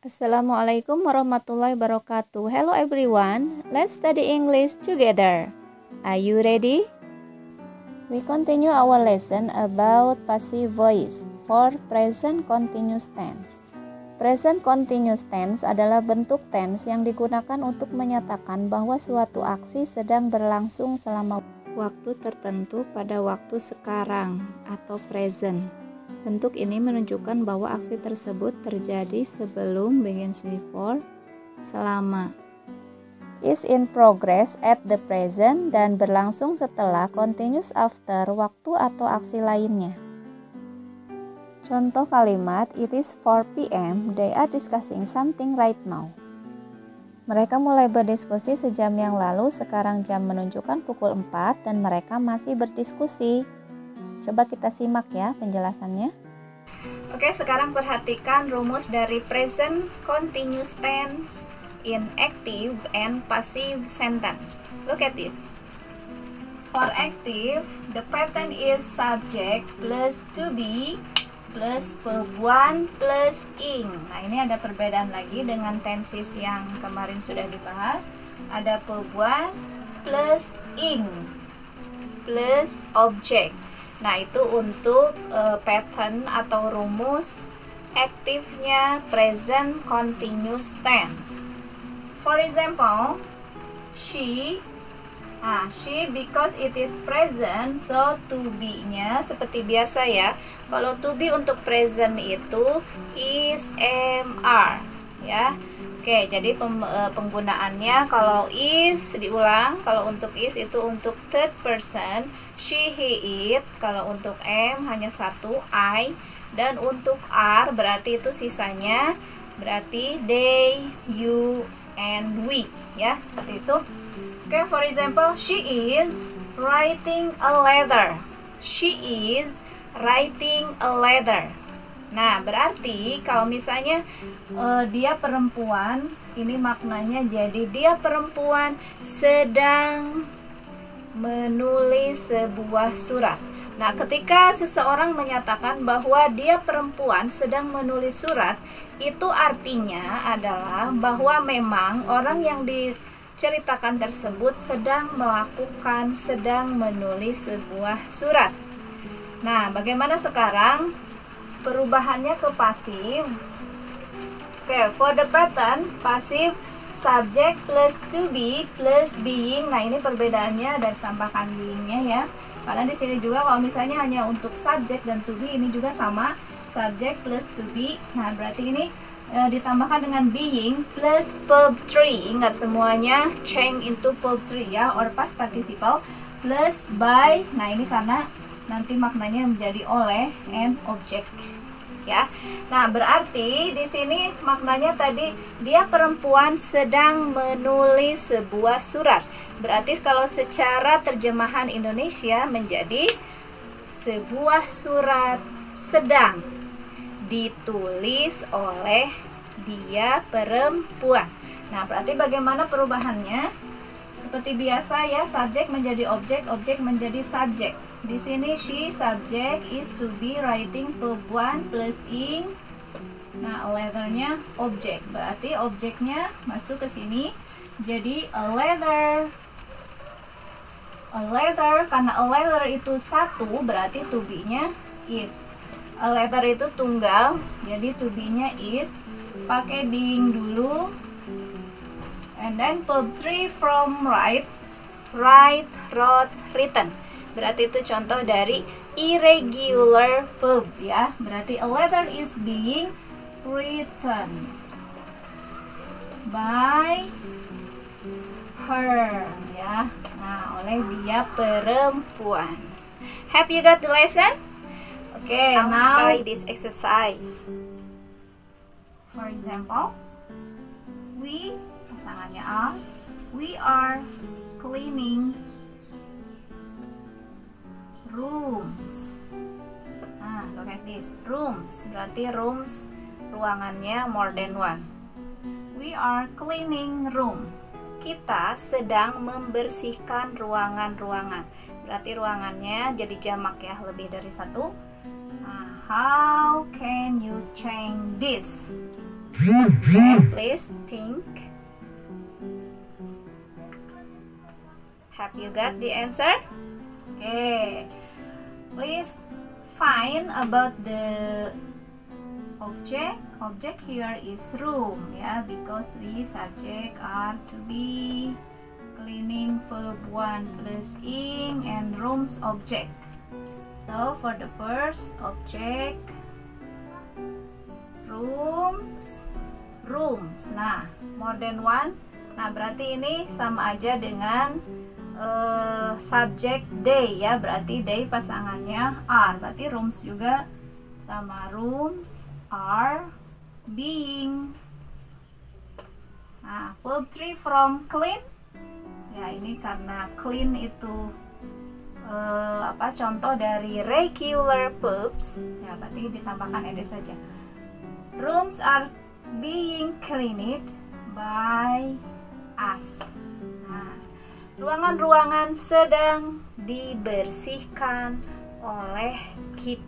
Assalamualaikum warahmatullahi wabarakatuh. Hello everyone, let's study English together. Are you ready? We continue our lesson about passive voice for present continuous tense. Present continuous tense adalah bentuk tense yang digunakan untuk menyatakan bahwa suatu aksi sedang berlangsung selama waktu tertentu pada waktu sekarang atau present. Bentuk ini menunjukkan bahwa aksi tersebut terjadi sebelum, begins before, selama, is in progress at the present, dan berlangsung setelah, continuous after, waktu atau aksi lainnya. Contoh kalimat, it is 4 p.m. They are discussing something right now. Mereka mulai berdiskusi sejam yang lalu, sekarang jam menunjukkan pukul 4 dan mereka masih berdiskusi. Coba kita simak ya penjelasannya. Oke, sekarang perhatikan rumus dari present continuous tense in active and passive sentence. Look at this. For active, the pattern is subject plus to be plus verb 1 plus ing. Nah, ini ada perbedaan lagi dengan tenses yang kemarin sudah dibahas. Ada verb 1 plus ing plus object. Nah, itu untuk pattern atau rumus aktifnya present continuous tense. For example, she because it is present, so to be-nya seperti biasa ya. Kalau to be untuk present itu is, are ya. Oke, jadi penggunaannya kalau is diulang, kalau untuk is itu untuk third person, she, he, it. Kalau untuk am hanya satu, I. Dan untuk are berarti itu sisanya berarti they, you, and we ya, seperti itu. Oke, for example, she is writing a letter. She is writing a letter. Nah, berarti kalau misalnya dia perempuan, ini maknanya jadi dia perempuan sedang menulis sebuah surat. Nah, ketika seseorang menyatakan bahwa dia perempuan sedang menulis surat, itu artinya adalah bahwa memang orang yang diceritakan tersebut sedang menulis sebuah surat. Nah, bagaimana sekarang perubahannya ke pasif? Oke, for the pattern, pasif subject plus to be plus being. Nah, ini perbedaannya dari tambahkan beingnya ya. Karena di sini juga kalau misalnya hanya untuk subject dan to be, ini juga sama, subject plus to be. Nah, berarti ini ditambahkan dengan being plus verb 3. Ingat semuanya change into verb 3 ya, or past participle, plus by. Nah, ini karena nanti maknanya menjadi oleh and object ya. Nah, berarti di sini maknanya tadi dia perempuan sedang menulis sebuah surat. Berarti kalau secara terjemahan Indonesia menjadi sebuah surat sedang ditulis oleh dia perempuan. Nah, berarti bagaimana perubahannya? Seperti biasa ya, subjek menjadi objek, objek menjadi subjek. Di sini she subject is to be writing verb 1 plus ing. Nah, letternya objek. Berarti objeknya masuk ke sini jadi a letter. A letter, karena a letter itu satu, berarti to be-nya is. A letter itu tunggal, jadi to be-nya is. Pakai being dulu. And then verb 3 from write, wrote, written. Berarti itu contoh dari irregular verb ya. Berarti a letter is being written by her ya. Nah, oleh dia perempuan. Have you got the lesson? Okay, now try this exercise. For example, pasangannya are, we are cleaning rooms. Nah, look at this. Rooms, berarti rooms, ruangannya more than one. We are cleaning rooms. Kita sedang membersihkan ruangan-ruangan. Berarti ruangannya jadi jamak ya, lebih dari satu. Nah, how can you change this? Okay, please think. Have you got the answer? Okay, please find about the object. Object here is room, yeah, because we subject are to be, cleaning verb 1 plus ing, and rooms object. So for the first object, rooms. Nah, more than one. Nah, berarti ini sama aja dengan subject they, ya. Berarti they pasangannya are. Berarti rooms juga sama, rooms are being. Nah, verb 3 from clean. Ya, ini karena clean itu contoh dari regular verbs, ya, berarti ditambahkan ed saja. Rooms are being cleaned by us. Nah, ruangan-ruangan sedang dibersihkan oleh kita.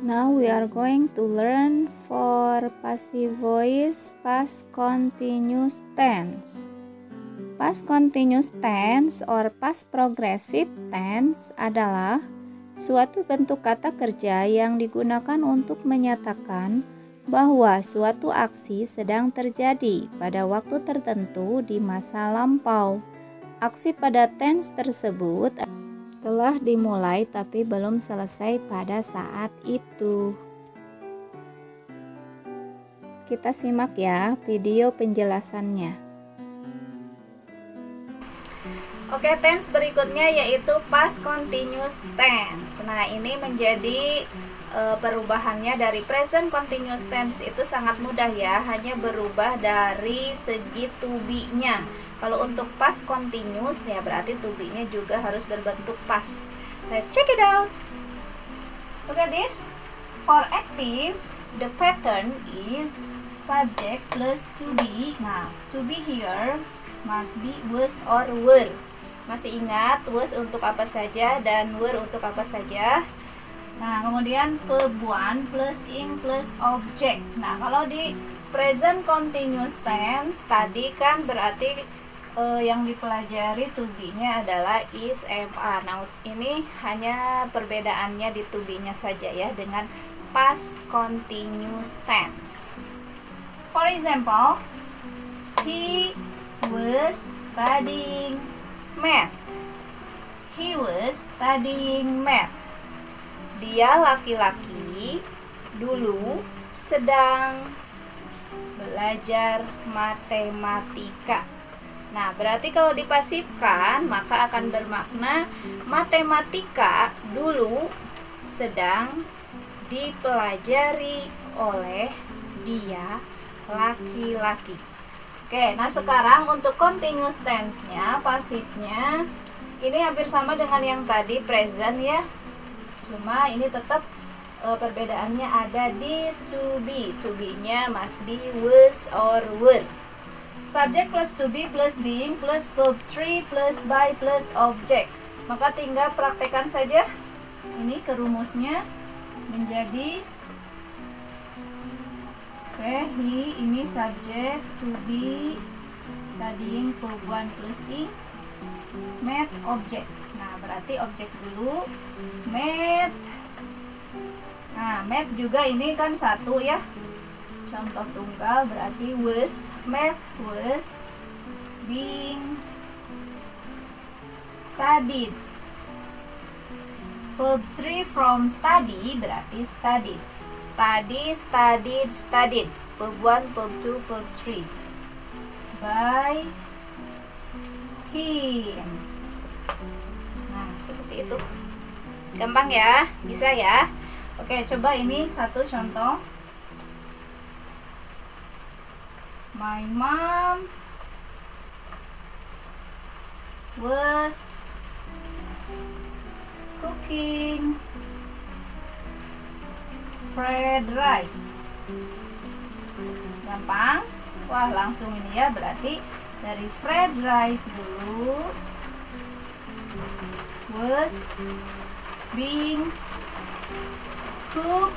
Now we are going to learn for passive voice past continuous tense. Past continuous tense or past progressive tense adalah suatu bentuk kata kerja yang digunakan untuk menyatakan bahwa suatu aksi sedang terjadi pada waktu tertentu di masa lampau. Aksi pada tense tersebut telah dimulai tapi belum selesai pada saat itu. Kita simak ya video penjelasannya. Oke, tense berikutnya yaitu past continuous tense. Nah, ini menjadi perubahannya dari present continuous tense itu sangat mudah ya, hanya berubah dari segi to be-nya. Kalau untuk past continuous ya berarti to be-nya juga harus berbentuk past. Let's check it out. Look at this. For active, the pattern is subject plus to be. Nah, to be here must be was or were. Masih ingat was untuk apa saja dan were untuk apa saja? Nah, kemudian verb 1 plus ing plus object. Nah, kalau di present continuous tense tadi kan berarti yang dipelajari to be-nya adalah is, am, are. Nah, ini hanya perbedaannya di to be-nya saja ya dengan past continuous tense. For example, he was studying math. He was studying math. Dia laki-laki dulu sedang belajar matematika. Nah, berarti kalau dipasifkan maka akan bermakna matematika dulu sedang dipelajari oleh dia laki-laki. Oke, nah sekarang untuk continuous tense-nya, pasifnya ini hampir sama dengan yang tadi present ya. Cuma ini tetap perbedaannya ada di to be. To be-nya must be was or were. Subject plus to be plus being plus verb 3 plus by plus object. Maka tinggal praktekkan saja. Ini ke rumusnya menjadi he ini subject, to be studying verb 1 plus ing, math object. Nah, berarti objek dulu math. Nah, math juga ini kan satu ya, contoh tunggal, berarti was, math was being studied. Verb 3 from study berarti studied. Study, studied, studied. Verb 1, verb 2, verb 3. By him. Nah, seperti itu. Gampang ya? Bisa ya? Oke, coba ini satu contoh. My mom was cooking fried rice. Gampang? Wah, langsung ini ya, berarti dari fried rice dulu was being cooked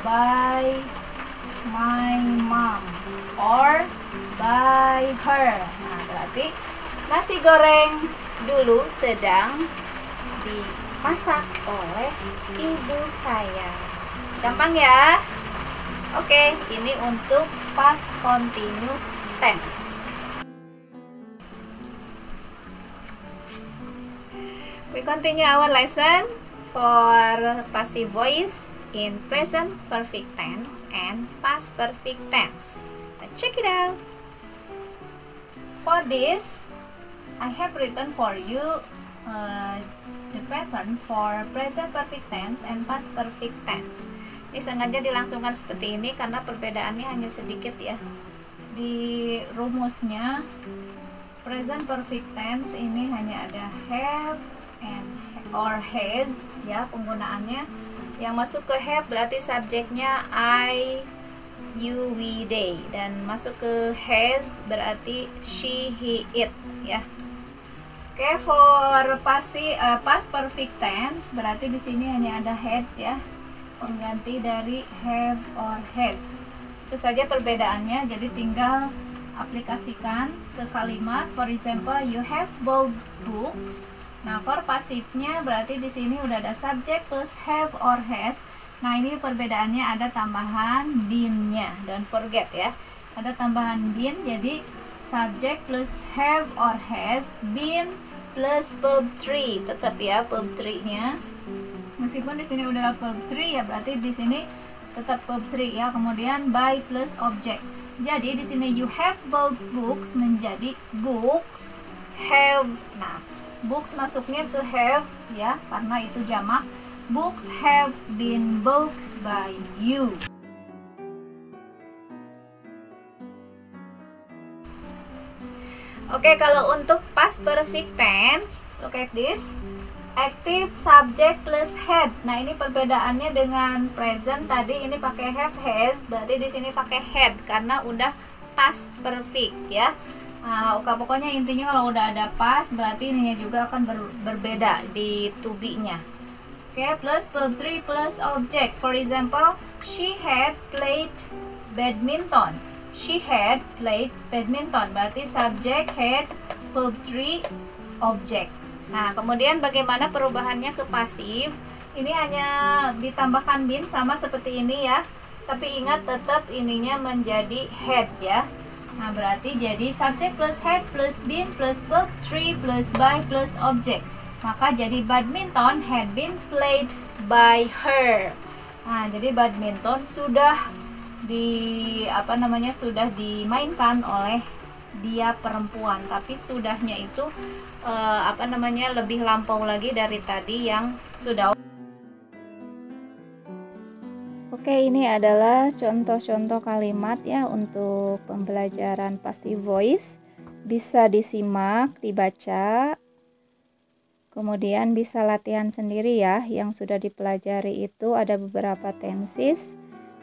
by my mom or by her. Nah, berarti nasi goreng dulu sedang dimasak oleh ibu saya. Gampang ya? Oke, ini untuk past continuous tense. We continue our lesson for passive voice in present perfect tense and past perfect tense. Let's check it out. For this, I have written for you the pattern for present perfect tense and past perfect tense. Ini sengaja dilangsungkan seperti ini karena perbedaannya hanya sedikit ya. Di rumusnya present perfect tense ini hanya ada have and or has ya penggunaannya. Yang masuk ke have berarti subjeknya I, you, we, they, dan masuk ke has berarti she, he, it ya. Oke, for past perfect tense berarti di sini hanya ada had ya, pengganti dari have or has. Itu saja perbedaannya, jadi tinggal aplikasikan ke kalimat. For example, you have bought books. Nah, for pasifnya berarti di sini udah ada subject plus have or has. Nah, ini perbedaannya ada tambahan been-nya. Don't forget ya. Ada tambahan been, jadi subject plus have or has, been plus verb 3. Tetap ya verb 3-nya. Meskipun di sini udah ada verb 3 ya, berarti di sini tetap verb 3 ya. Kemudian by plus object. Jadi di sini you have bought books menjadi books have. Nah, books masuknya ke have ya, karena itu jamak. Books have been bought by you. Oke, kalau untuk past perfect tense, look at this. Active subject plus had. Nah, ini perbedaannya dengan present tadi ini pakai have has, berarti di sini pakai had karena udah past perfect ya. Nah, pokoknya intinya kalau udah ada past berarti ininya juga akan berbeda di to be-nya. Oke, plus verb 3 plus object. For example, she had played badminton. She had played badminton. Berarti subject had, verb 3, object. Nah, kemudian bagaimana perubahannya ke pasif? Ini hanya ditambahkan been sama seperti ini ya. Tapi ingat tetap ininya menjadi had ya. Nah, berarti jadi subject plus had plus been plus verb 3 plus by plus object. Maka jadi badminton had been played by her. Nah, jadi badminton sudah sudah dimainkan oleh dia perempuan, tapi sudahnya itu lebih lampau lagi dari tadi yang sudah. Oke, ini adalah contoh-contoh kalimat ya untuk pembelajaran passive voice. Bisa disimak, dibaca, kemudian bisa latihan sendiri ya. Yang sudah dipelajari itu ada beberapa tenses.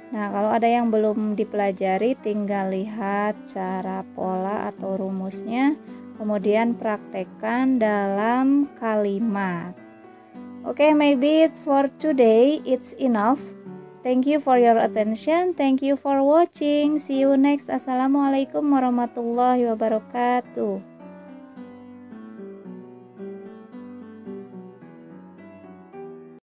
Nah, kalau ada yang belum dipelajari, tinggal lihat cara pola atau rumusnya, kemudian praktekkan dalam kalimat. Okay, maybe for today it's enough. Thank you for your attention. Thank you for watching. See you next. Assalamualaikum warahmatullahi wabarakatuh.